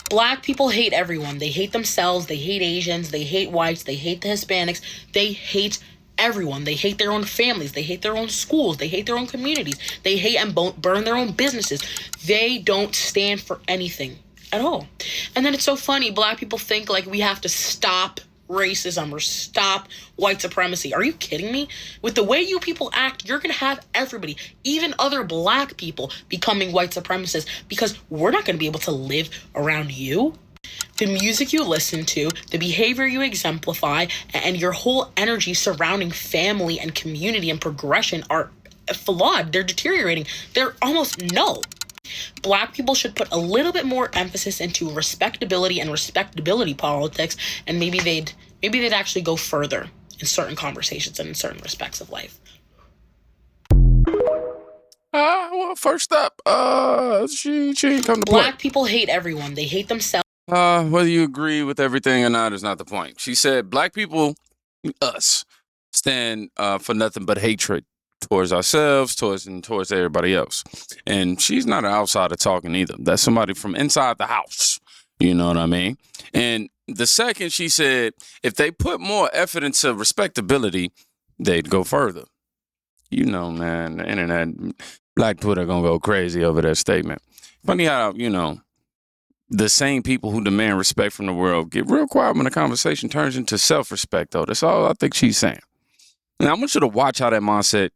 Black people hate everyone. They hate themselves. They hate Asians. They hate whites. They hate the Hispanics. They hate everyone. They hate their own families. They hate their own schools. They hate their own communities. They hate and burn their own businesses. They don't stand for anything at all. And then it's so funny. Black people think like we have to stop racism or stop white supremacy. Are you kidding me? With the way you people act, you're gonna have everybody, even other black people, becoming white supremacists because we're not gonna be able to live around you. The music you listen to, the behavior you exemplify, and your whole energy surrounding family and community and progression are flawed. They're deteriorating. They're almost null. Black people should put a little bit more emphasis into respectability and respectability politics, and maybe they'd actually go further in certain conversations and in certain respects of life. Well, first up, she ain't come to play. Black people hate everyone. They hate themselves. Whether you agree with everything or not is not the point. She said black people, us, stand for nothing but hatred towards ourselves, towards everybody else. And she's not an outsider talking either. That's somebody from inside the house. You know what I mean? And the second she said, if they put more effort into respectability, they'd go further. You know, man, the internet, black people are going to go crazy over that statement. Funny how, you know, the same people who demand respect from the world get real quiet when the conversation turns into self-respect, though. That's all I think she's saying. And I want you to watch how that mindset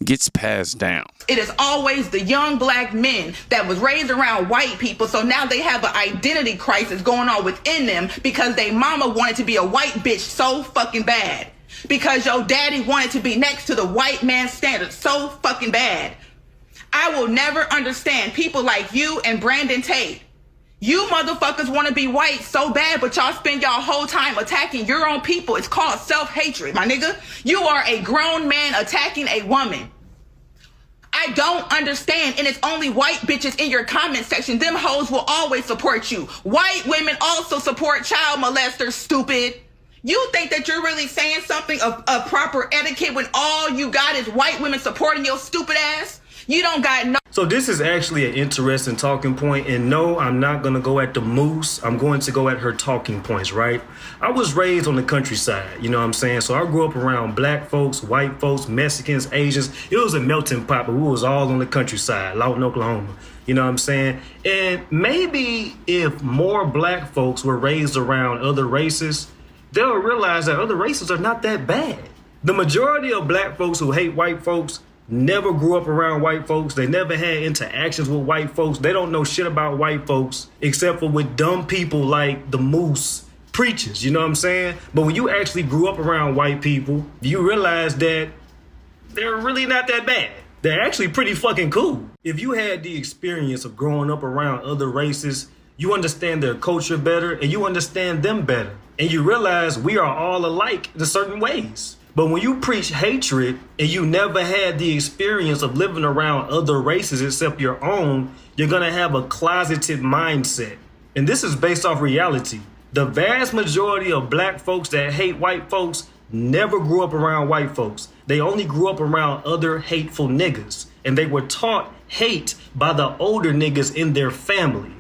gets passed down. It is always the young black men that was raised around white people, so now they have an identity crisis going on within them because they mama wanted to be a white bitch so fucking bad. Because your daddy wanted to be next to the white man's standards so fucking bad. I will never understand people like you and Brandon Tate. You motherfuckers want to be white so bad, but y'all spend y'all whole time attacking your own people. It's called self-hatred, my nigga. You are a grown man attacking a woman. I don't understand, and it's only white bitches in your comment section. Them hoes will always support you. White women also support child molesters, stupid. You think that you're really saying something of proper etiquette when all you got is white women supporting your stupid ass? You don't got no... So this is actually an interesting talking point, and no, I'm not going to go at the moose. I'm going to go at her talking points, right? I was raised on the countryside, you know what I'm saying? So I grew up around black folks, white folks, Mexicans, Asians. It was a melting pot, but we was all on the countryside, Lawton, Oklahoma. You know what I'm saying? And maybe if more black folks were raised around other races, they'll realize that other races are not that bad. The majority of black folks who hate white folks never grew up around white folks. They never had interactions with white folks. They don't know shit about white folks except for with dumb people like the moose preachers, you know what I'm saying? But when you actually grew up around white people, you realize that they're really not that bad. They're actually pretty fucking cool. If you had the experience of growing up around other races, you understand their culture better and you understand them better. And you realize we are all alike in certain ways. But when you preach hatred and you never had the experience of living around other races except your own, you're going to have a closeted mindset. And this is based off reality. The vast majority of black folks that hate white folks never grew up around white folks. They only grew up around other hateful niggas. And they were taught hate by the older niggas in their family.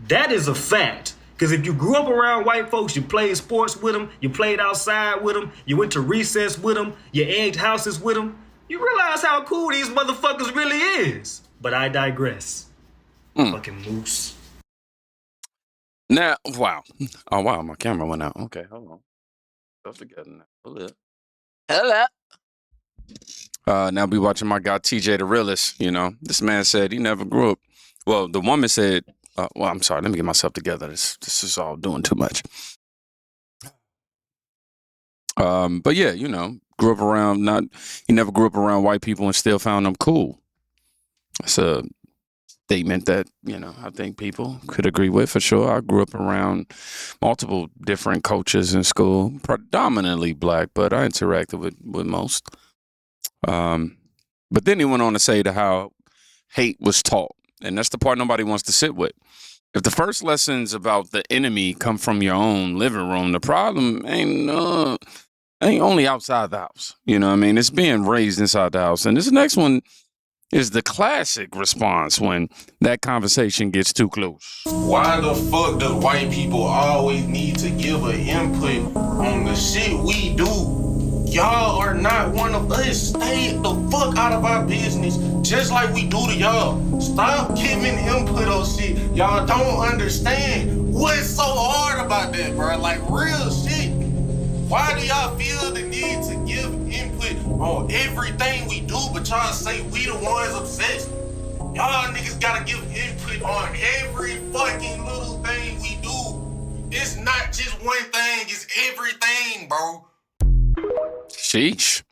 That is a fact. Because if you grew up around white folks, you played sports with them, you played outside with them, you went to recess with them, you egged houses with them, you realize how cool these motherfuckers really is. But I digress. Fucking moose. Now, wow. Oh, wow, my camera went out. Okay, hold on. Stuff together now. Hello. Now be watching my guy TJ the Realist. You know, this man said he never grew up. Well, the woman said, well, I'm sorry. Let me get myself together. This is all doing too much. But yeah, you know, grew up around he never grew up around white people and still found them cool. That's a statement that, you know, I think people could agree with for sure. I grew up around multiple different cultures in school, predominantly black, but I interacted with most. But then he went on to say how hate was taught. And that's the part nobody wants to sit with. If the first lessons about the enemy come from your own living room, the problem ain't only outside the house. You know what I mean? It's being raised inside the house. And this next one, is the classic response when that conversation gets too close. Why the fuck does white people always need to give an input on the shit we do? Y'all are not one of us. Stay the fuck out of our business, just like we do to y'all. Stop giving input on shit y'all don't understand. What's so hard about that, bro? Like, real shit. Why do y'all feel the need to give input on everything we do, but y'all say we the ones obsessed? Y'all niggas gotta give input on every fucking little thing we do. It's not just one thing, it's everything, bro. Sheesh.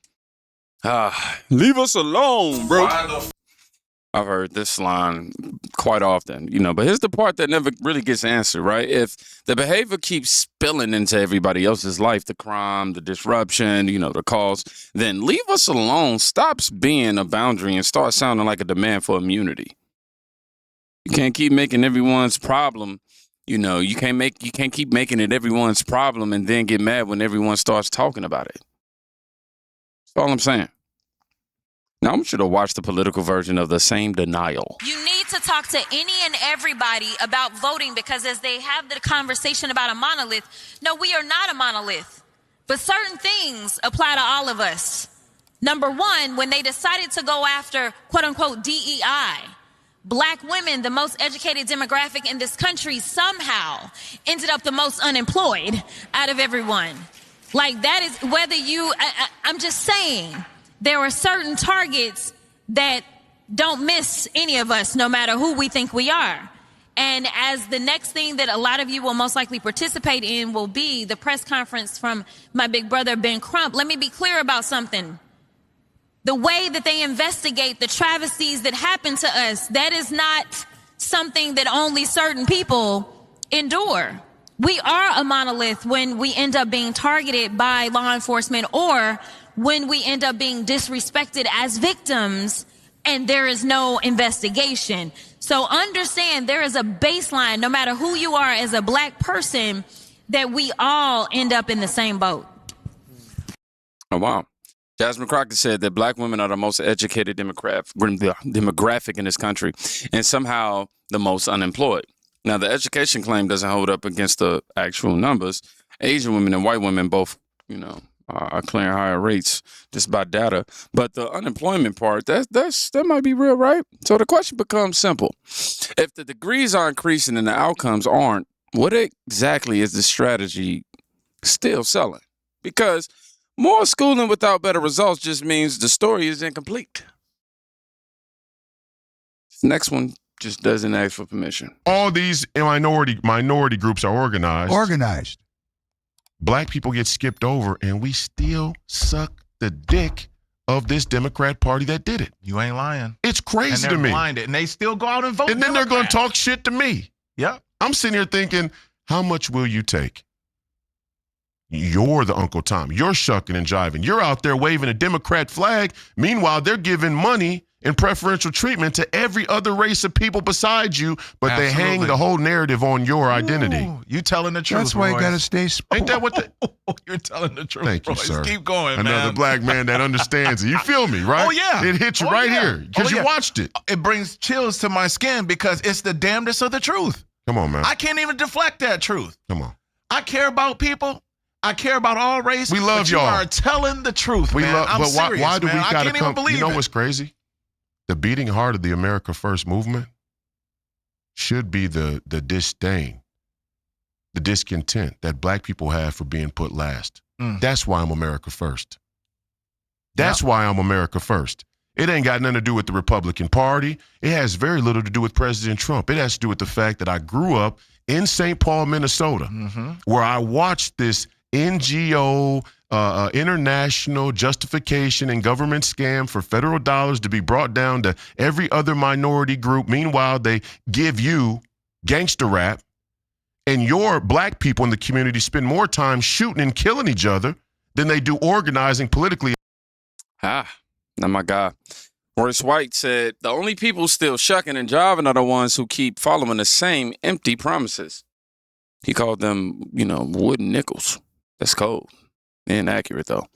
Leave us alone, bro. Why the I've heard this line quite often, but here's the part that never really gets answered, right? If the behavior keeps spilling into everybody else's life, the crime, the disruption, the cause, then leave us alone stops being a boundary and starts sounding like a demand for immunity. You can't keep making everyone's problem. You can't keep making it everyone's problem and then get mad when everyone starts talking about it. That's all I'm saying. Now, I want you to watch the political version of the same denial. You need to talk to any and everybody about voting, because as they have the conversation about a monolith, no, we are not a monolith. But certain things apply to all of us. Number one, when they decided to go after, quote unquote, DEI, Black women, the most educated demographic in this country, somehow ended up the most unemployed out of everyone. Like, that is whether I'm just saying. There are certain targets that don't miss any of us, no matter who we think we are. And as the next thing that a lot of you will most likely participate in will be the press conference from my big brother, Ben Crump, let me be clear about something. The way that they investigate the travesties that happen to us, that is not something that only certain people endure. We are a monolith when we end up being targeted by law enforcement, or when we end up being disrespected as victims and there is no investigation. So understand there is a baseline, no matter who you are as a Black person, that we all end up in the same boat. Oh, wow. Jasmine Crockett said that Black women are the most educated demographic in this country and somehow the most unemployed. Now, the education claim doesn't hold up against the actual numbers. Asian women and white women both, are clearing higher rates just by data. But the unemployment part, that might be real, right? So the question becomes simple. If the degrees are increasing and the outcomes aren't, what exactly is the strategy still selling? Because more schooling without better results just means the story is incomplete. This next one just doesn't ask for permission. All these minority groups are organized. Black people get skipped over, and we still suck the dick of this Democrat Party that did it. You ain't lying. It's crazy to me. And they're blinded, and they still go out and vote. And then they're going to talk shit to me. Yep. I'm sitting here thinking, how much will you take? You're the Uncle Tom. You're shucking and jiving. You're out there waving a Democrat flag. Meanwhile, they're giving money and preferential treatment to every other race of people besides you, but Absolutely. They hang the whole narrative on your identity. Ooh, you telling the truth. That's why you got to stay. Ain't that what the... You're telling the truth. Thank you, Royce. sir. Keep going, man. Another Black man that understands it. You feel me, right? Oh, yeah. It hits you Oh, right yeah. here because Oh, you yeah. watched it. It brings chills to my skin because it's the damnedest of the truth. Come on, man. I can't even deflect that truth. Come on. I care about people. I care about all races. We love but y'all. You are telling the truth, man. I'm but serious, why do man. we I gotta can't come? even believe You know it. what's crazy? The beating heart of the America First movement should be the disdain, the discontent that Black people have for being put last. That's why I'm America First. That's why I'm America First. It ain't got nothing to do with the Republican Party. It has very little to do with President Trump. It has to do with the fact that I grew up in St. Paul, Minnesota, where I watched this NGO, international justification and government scam for federal dollars to be brought down to every other minority group. Meanwhile, they give you gangster rap, and your Black people in the community spend more time shooting and killing each other than they do organizing politically. Now my God. Royce White said, the only people still shucking and jiving are the ones who keep following the same empty promises. He called them, wooden nickels. That's cold. Inaccurate, though.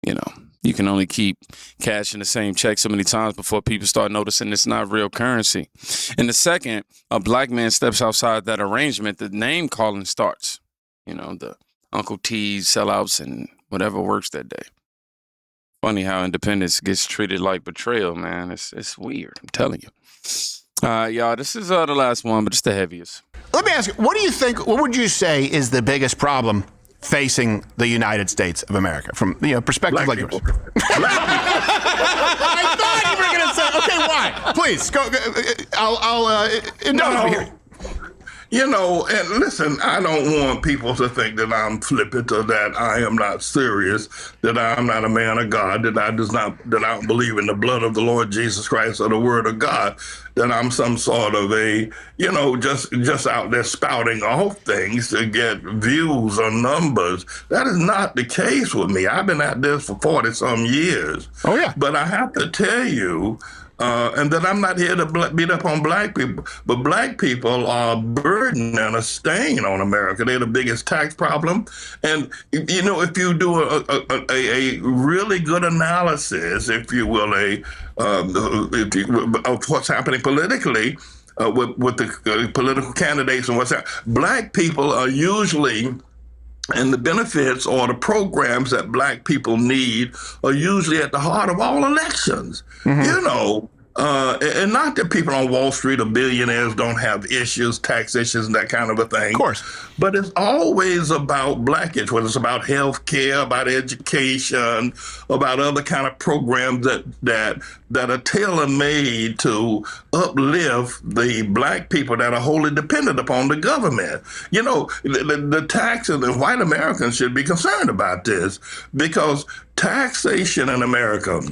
You know, you can only keep cashing the same check so many times before people start noticing it's not real currency. And the second a black man steps outside that arrangement, the name calling starts. You know, the Uncle T's, sellouts, and whatever works that day. Funny how independence gets treated like betrayal, man. It's weird. I'm telling you. Y'all, this is the last one, but it's the heaviest. Let me ask you, what would you say is the biggest problem facing the United States of America from perspective like yours? I thought you were going to say, okay, why? Please, go. I'll indulge me here. You know, and listen, I don't want people to think that I'm flippant or that I am not serious, that I'm not a man of God, that I don't believe in the blood of the Lord Jesus Christ or the word of God, that I'm some sort of a, just out there spouting off things to get views or numbers. That is not the case with me. I've been at this for 40 some years. Oh, yeah. But I have to tell you, and that I'm not here to beat up on black people, but black people are a burden and a stain on America. They're the biggest tax problem. And, if you do a really good analysis, if you will, of what's happening politically, with the political candidates and what's happening, black people are usually, and the benefits or the programs that black people need are usually at the heart of all elections. Mm-hmm. And not that people on Wall Street or billionaires don't have issues, tax issues, and that kind of a thing. Of course. But it's always about black issues, whether it's about health care, about education, about other kind of programs that are tailor-made to uplift the black people that are wholly dependent upon the government. The taxes, and white Americans should be concerned about this, because taxation in America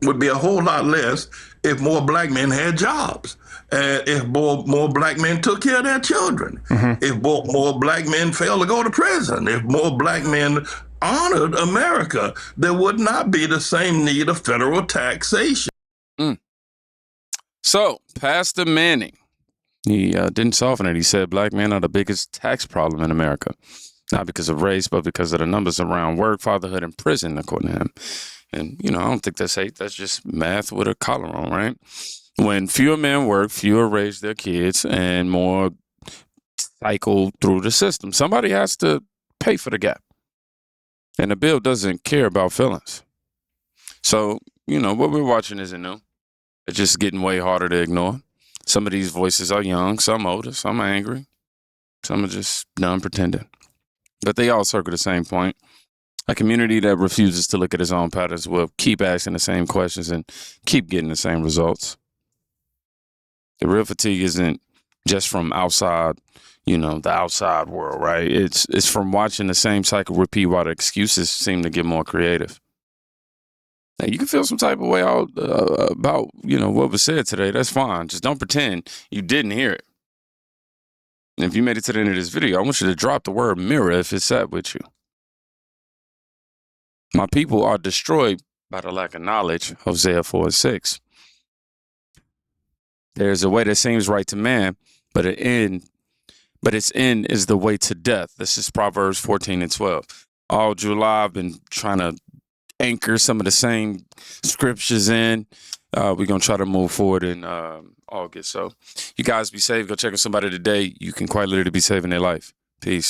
would be a whole lot less if more black men had jobs, if more black men took care of their children, if more black men failed to go to prison, if more black men honored America, there would not be the same need of federal taxation. So, Pastor Manning, he didn't soften it. He said black men are the biggest tax problem in America, not because of race, but because of the numbers around work, fatherhood, and prison, according to him. And, I don't think that's hate. That's just math with a collar on, right? When fewer men work, fewer raise their kids, and more cycle through the system. Somebody has to pay for the gap. And the bill doesn't care about feelings. So, what we're watching isn't new. It's just getting way harder to ignore. Some of these voices are young, some older, some are angry. Some are just done pretending. But they all circle the same point. A community that refuses to look at its own patterns will keep asking the same questions and keep getting the same results. The real fatigue isn't just from outside, the outside world, right? It's from watching the same cycle repeat while the excuses seem to get more creative. Now, you can feel some type of way about, what was said today. That's fine. Just don't pretend you didn't hear it. And if you made it to the end of this video, I want you to drop the word mirror if it sat with you. My people are destroyed by the lack of knowledge, Hosea 4:6. There's a way that seems right to man, but its end is the way to death. This is Proverbs 14:12. All July, I've been trying to anchor some of the same scriptures in. We're going to try to move forward in August. So you guys be safe. Go check on somebody today. You can quite literally be saving their life. Peace.